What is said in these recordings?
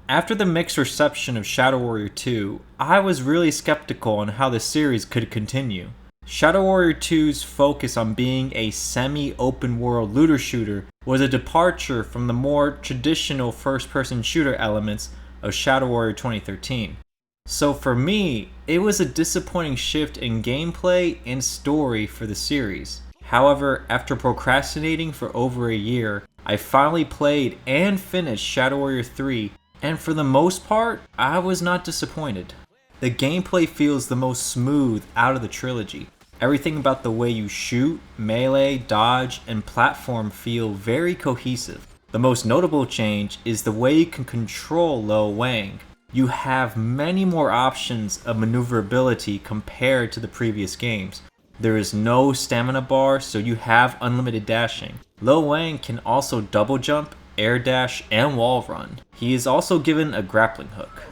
After the mixed reception of Shadow Warrior 2, I was really skeptical on how the series could continue. Shadow Warrior 2's focus on being a semi-open world looter shooter was a departure from the more traditional first-person shooter elements of Shadow Warrior 2013. So for me, it was a disappointing shift in gameplay and story for the series. However, after procrastinating for over a year, I finally played and finished Shadow Warrior 3, and for the most part, I was not disappointed. The gameplay feels the most smooth out of the trilogy. Everything about the way you shoot, melee, dodge, and platform feel very cohesive. The most notable change is the way you can control Lo Wang. You have many more options of maneuverability compared to the previous games. There is no stamina bar, so you have unlimited dashing. Lo Wang can also double jump, air dash, and wall run. He is also given a grappling hook.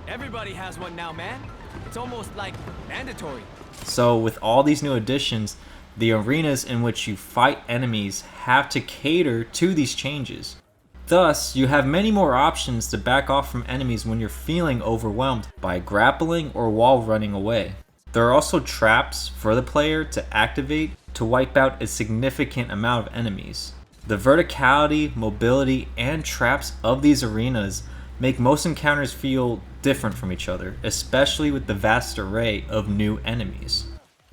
Everybody has one now, man. It's almost like mandatory. So with all these new additions, the arenas in which you fight enemies have to cater to these changes. Thus, you have many more options to back off from enemies when you're feeling overwhelmed by grappling or wall running away. There are also traps for the player to activate to wipe out a significant amount of enemies. The verticality, mobility, and traps of these arenas make most encounters feel different from each other, especially with the vast array of new enemies.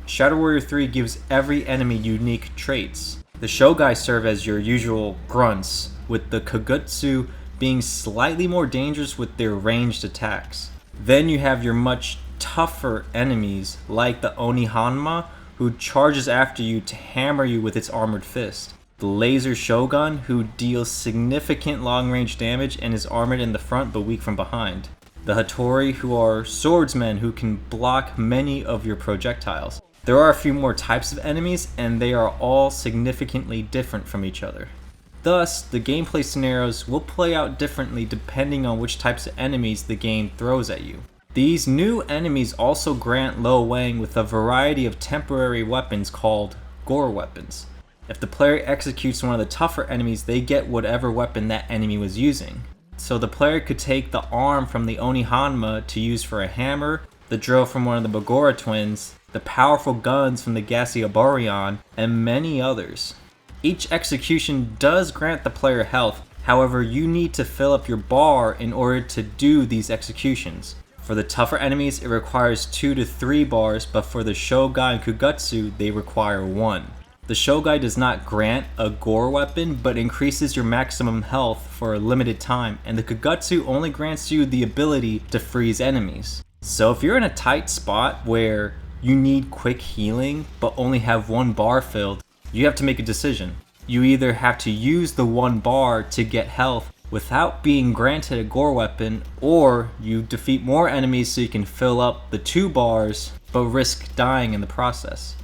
Shadow Warrior 3 gives every enemy unique traits. The Shogai serve as your usual grunts, with the Kagutsu being slightly more dangerous with their ranged attacks. Then you have your much tougher enemies like the Oni Hanma, who charges after you to hammer you with its armored fist. The Laser Shogun, who deals significant long-range damage and is armored in the front but weak from behind. The Hattori, who are swordsmen who can block many of your projectiles. There are a few more types of enemies, and they are all significantly different from each other. Thus, the gameplay scenarios will play out differently depending on which types of enemies the game throws at you. These new enemies also grant Lo Wang with a variety of temporary weapons called Gore Weapons. If the player executes one of the tougher enemies, they get whatever weapon that enemy was using. So the player could take the arm from the Oni Hanma to use for a hammer, the drill from one of the Bagora twins, the powerful guns from the Gaseobaryon, and many others. Each execution does grant the player health, however you need to fill up your bar in order to do these executions. For the tougher enemies it requires 2 to 3 bars, but for the Shogai and Kagutsu they require 1. The Shogai does not grant a gore weapon, but increases your maximum health for a limited time, and the Kagutsu only grants you the ability to freeze enemies. So if you're in a tight spot where you need quick healing but only have 1 bar filled, you have to make a decision. You either have to use the 1 bar to get health without being granted a gore weapon, or you defeat more enemies so you can fill up the 2 bars but risk dying in the process.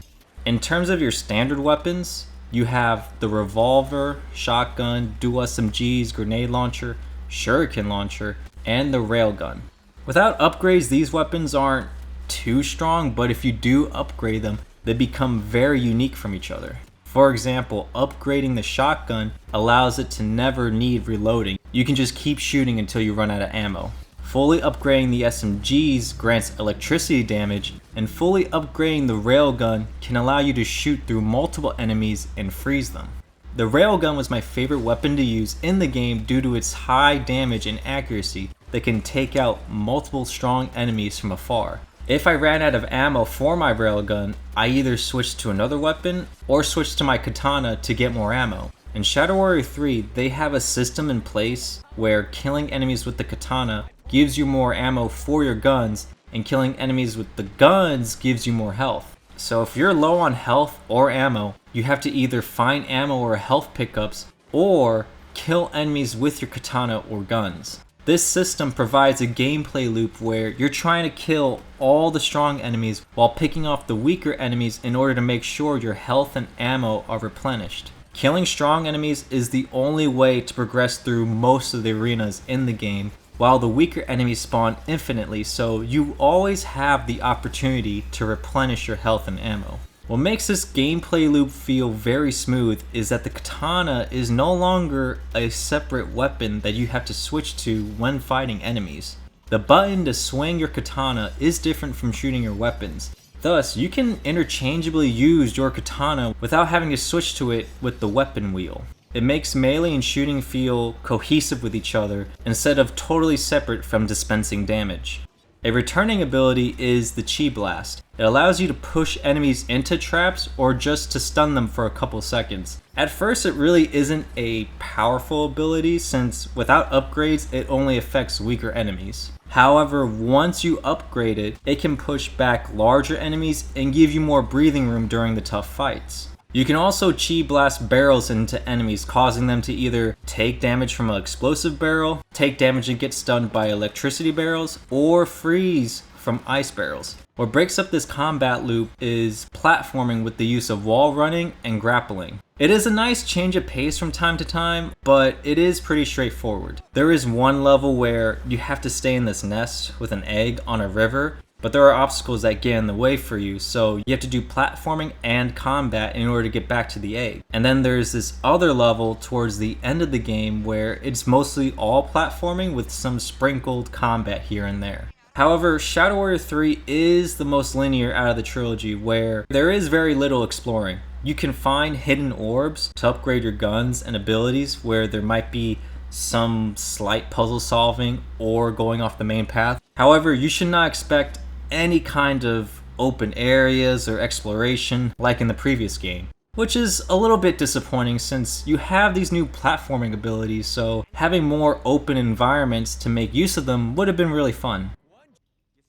In terms of your standard weapons, you have the revolver, shotgun, dual SMGs, grenade launcher, shuriken launcher, and the railgun. Without upgrades, these weapons aren't too strong, but if you do upgrade them, they become very unique from each other. For example, upgrading the shotgun allows it to never need reloading. You can just keep shooting until you run out of ammo. Fully upgrading the SMGs grants electricity damage, and fully upgrading the railgun can allow you to shoot through multiple enemies and freeze them. The railgun was my favorite weapon to use in the game due to its high damage and accuracy that can take out multiple strong enemies from afar. If I ran out of ammo for my railgun, I either switched to another weapon or switched to my katana to get more ammo. In Shadow Warrior 3, they have a system in place where killing enemies with the katana gives you more ammo for your guns, and killing enemies with the guns gives you more health. So if you're low on health or ammo, you have to either find ammo or health pickups, or kill enemies with your katana or guns. This system provides a gameplay loop where you're trying to kill all the strong enemies while picking off the weaker enemies in order to make sure your health and ammo are replenished. Killing strong enemies is the only way to progress through most of the arenas in the game, while the weaker enemies spawn infinitely, so you always have the opportunity to replenish your health and ammo. What makes this gameplay loop feel very smooth is that the katana is no longer a separate weapon that you have to switch to when fighting enemies. The button to swing your katana is different from shooting your weapons. Thus, you can interchangeably use your katana without having to switch to it with the weapon wheel. It makes melee and shooting feel cohesive with each other instead of totally separate from dispensing damage. A returning ability is the Chi Blast. It allows you to push enemies into traps or just to stun them for a couple seconds. At first it really isn't a powerful ability since without upgrades it only affects weaker enemies. However, once you upgrade it, it can push back larger enemies and give you more breathing room during the tough fights. You can also Chi Blast barrels into enemies, causing them to either take damage from an explosive barrel, take damage and get stunned by electricity barrels, or freeze from ice barrels. What breaks up this combat loop is platforming with the use of wall running and grappling. It is a nice change of pace from time to time, but it is pretty straightforward. There is one level where you have to stay in this nest with an egg on a river, but there are obstacles that get in the way for you, so you have to do platforming and combat in order to get back to the egg. And then there's this other level towards the end of the game where it's mostly all platforming with some sprinkled combat here and there. However, Shadow Warrior 3 is the most linear out of the trilogy, where there is very little exploring. You can find hidden orbs to upgrade your guns and abilities where there might be some slight puzzle solving or going off the main path. However, you should not expect any kind of open areas or exploration like in the previous game, which is a little bit disappointing since you have these new platforming abilities, so having more open environments to make use of them would have been really fun.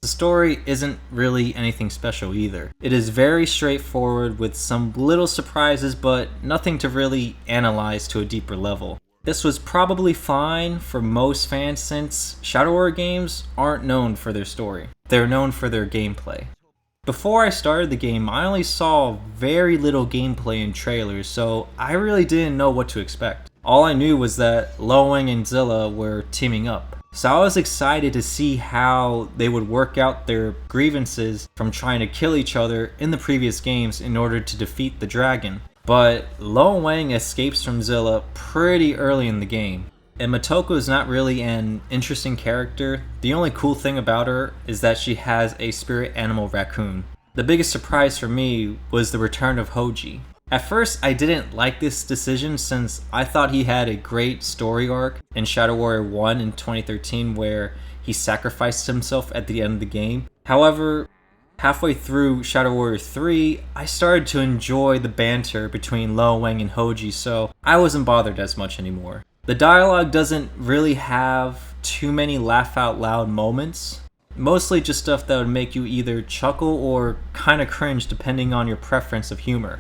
The story isn't really anything special either. It is very straightforward with some little surprises, but nothing to really analyze to a deeper level. This was probably fine for most fans since Shadow Warrior games aren't known for their story. They're known for their gameplay. Before I started the game, I only saw very little gameplay in trailers, so I really didn't know what to expect. All I knew was that Lo Wang and Zilla were teaming up. So I was excited to see how they would work out their grievances from trying to kill each other in the previous games in order to defeat the dragon. But Lo Wang escapes from Zilla pretty early in the game. And Motoko is not really an interesting character. The only cool thing about her is that she has a spirit animal raccoon. The biggest surprise for me was the return of Hoji. At first, I didn't like this decision since I thought he had a great story arc in Shadow Warrior 1 in 2013 where he sacrificed himself at the end of the game. However, halfway through Shadow Warrior 3, I started to enjoy the banter between Lo Wang and Hoji, so I wasn't bothered as much anymore. The dialogue doesn't really have too many laugh out loud moments. Mostly just stuff that would make you either chuckle or kinda cringe depending on your preference of humor.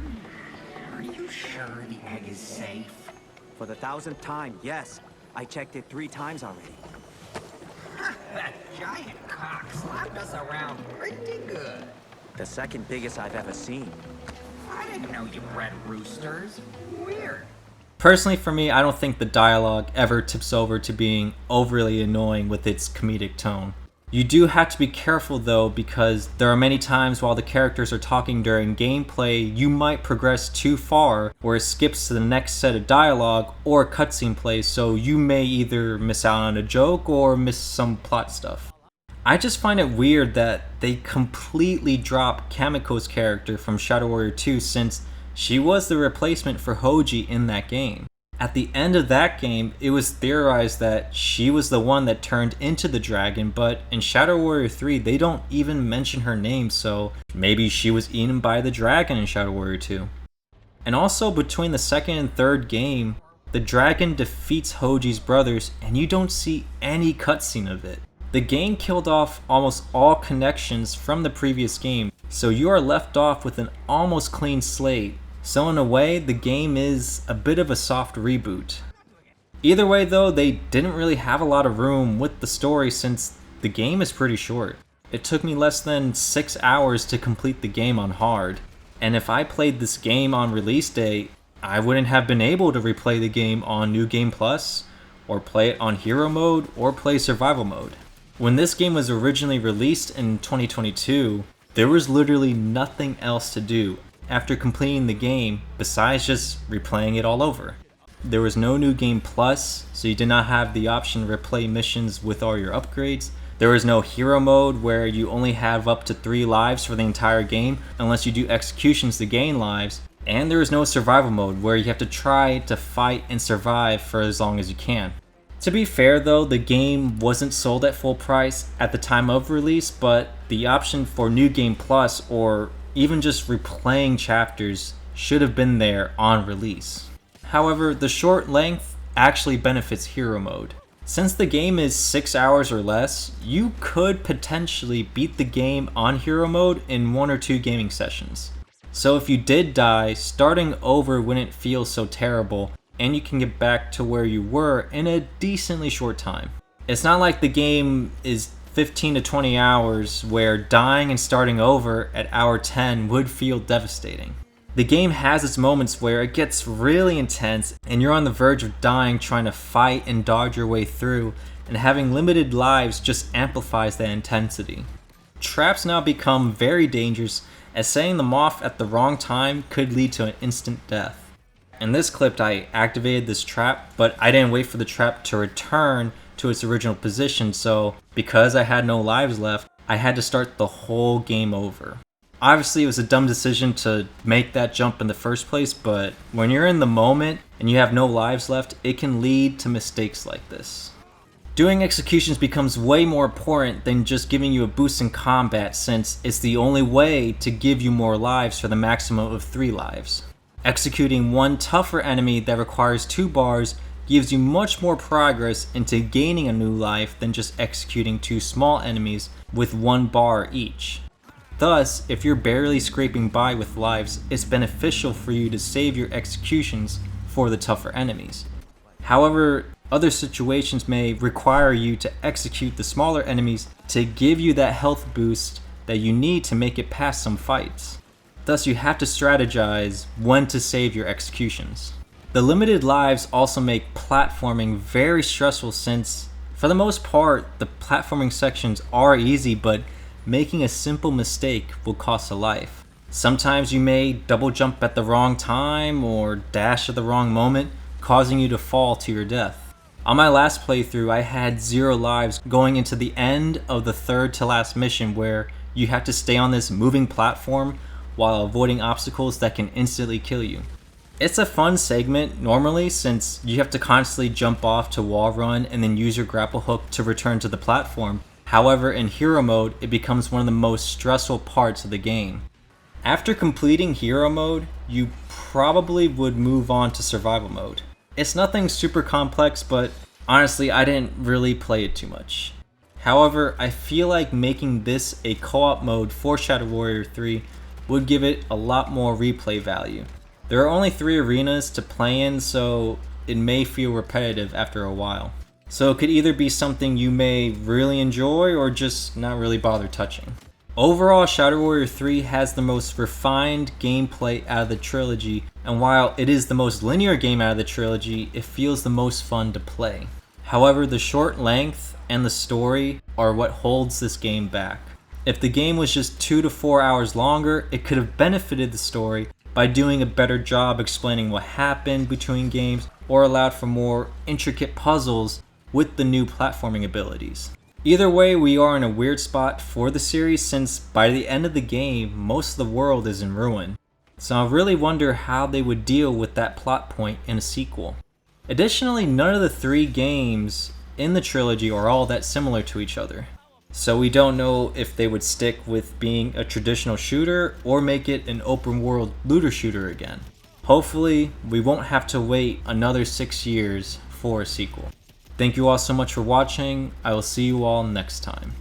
For the 1000th time, yes. I checked it 3 times already. That giant cock slapped us around pretty good. The second biggest I've ever seen. I didn't know you bred roosters. Weird. Personally, for me, I don't think the dialogue ever tips over to being overly annoying with its comedic tone. You do have to be careful though, because there are many times while the characters are talking during gameplay, you might progress too far where it skips to the next set of dialogue or a cutscene plays, so you may either miss out on a joke or miss some plot stuff. I just find it weird that they completely dropped Kamiko's character from Shadow Warrior 2 since she was the replacement for Hoji in that game. At the end of that game, it was theorized that she was the one that turned into the dragon, but in Shadow Warrior 3, they don't even mention her name, so maybe she was eaten by the dragon in Shadow Warrior 2. And also, between the second and third game, the dragon defeats Hoji's brothers, and you don't see any cutscene of it. The game killed off almost all connections from the previous game, so you are left off with an almost clean slate. So in a way, the game is a bit of a soft reboot. Either way though, they didn't really have a lot of room with the story since the game is pretty short. It took me less than 6 hours to complete the game on hard, and if I played this game on release day, I wouldn't have been able to replay the game on New Game Plus, or play it on Hero Mode, or play Survival Mode. When this game was originally released in 2022, there was literally nothing else to do. after completing the game besides just replaying it all over. There was no New Game Plus, so you did not have the option to replay missions with all your upgrades. There was no hero mode where you only have up to 3 lives for the entire game unless you do executions to gain lives. And there was no survival mode where you have to try to fight and survive for as long as you can. To be fair though, the game wasn't sold at full price at the time of release, but the option for New Game Plus or even just replaying chapters should have been there on release. However, the short length actually benefits hero mode. Since the game is 6 hours or less, you could potentially beat the game on hero mode in 1 or 2 gaming sessions. So if you did die, starting over wouldn't feel so terrible, and you can get back to where you were in a decently short time. It's not like the game is 15 to 20 hours where dying and starting over at hour 10 would feel devastating. The game has its moments where it gets really intense and you're on the verge of dying trying to fight and dodge your way through, and having limited lives just amplifies that intensity. Traps now become very dangerous, as setting them off at the wrong time could lead to an instant death. In this clip I activated this trap, but I didn't wait for the trap to return to its original position, so because I had no lives left, I had to start the whole game over. Obviously, it was a dumb decision to make that jump in the first place, but when you're in the moment and you have no lives left, it can lead to mistakes like this. Doing executions becomes way more important than just giving you a boost in combat, since it's the only way to give you more lives for the maximum of 3 lives. Executing one tougher enemy that requires 2 bars gives you much more progress into gaining a new life than just executing 2 small enemies with 1 bar each. Thus, if you're barely scraping by with lives, it's beneficial for you to save your executions for the tougher enemies. However, other situations may require you to execute the smaller enemies to give you that health boost that you need to make it past some fights. Thus, you have to strategize when to save your executions. The limited lives also make platforming very stressful, since, for the most part, the platforming sections are easy, but making a simple mistake will cost a life. Sometimes you may double jump at the wrong time or dash at the wrong moment, causing you to fall to your death. On my last playthrough, I had 0 lives going into the end of the 3rd to last mission, where you have to stay on this moving platform while avoiding obstacles that can instantly kill you. It's a fun segment normally, since you have to constantly jump off to wall run and then use your grapple hook to return to the platform. However, in hero mode, it becomes one of the most stressful parts of the game. After completing hero mode, you probably would move on to survival mode. It's nothing super complex, but honestly, I didn't really play it too much. However, I feel like making this a co-op mode for Shadow Warrior 3 would give it a lot more replay value. There are only 3 arenas to play in, so it may feel repetitive after a while. So it could either be something you may really enjoy or just not really bother touching. Overall, Shadow Warrior 3 has the most refined gameplay out of the trilogy, and while it is the most linear game out of the trilogy, it feels the most fun to play. However, the short length and the story are what holds this game back. If the game was just 2 to 4 hours longer, it could have benefited the story by doing a better job explaining what happened between games, or allowed for more intricate puzzles with the new platforming abilities. Either way, we are in a weird spot for the series, since by the end of the game, most of the world is in ruin. So I really wonder how they would deal with that plot point in a sequel. Additionally, none of the 3 games in the trilogy are all that similar to each other. So we don't know if they would stick with being a traditional shooter or make it an open world looter shooter again. Hopefully, we won't have to wait another 6 years for a sequel. Thank you all so much for watching. I will see you all next time.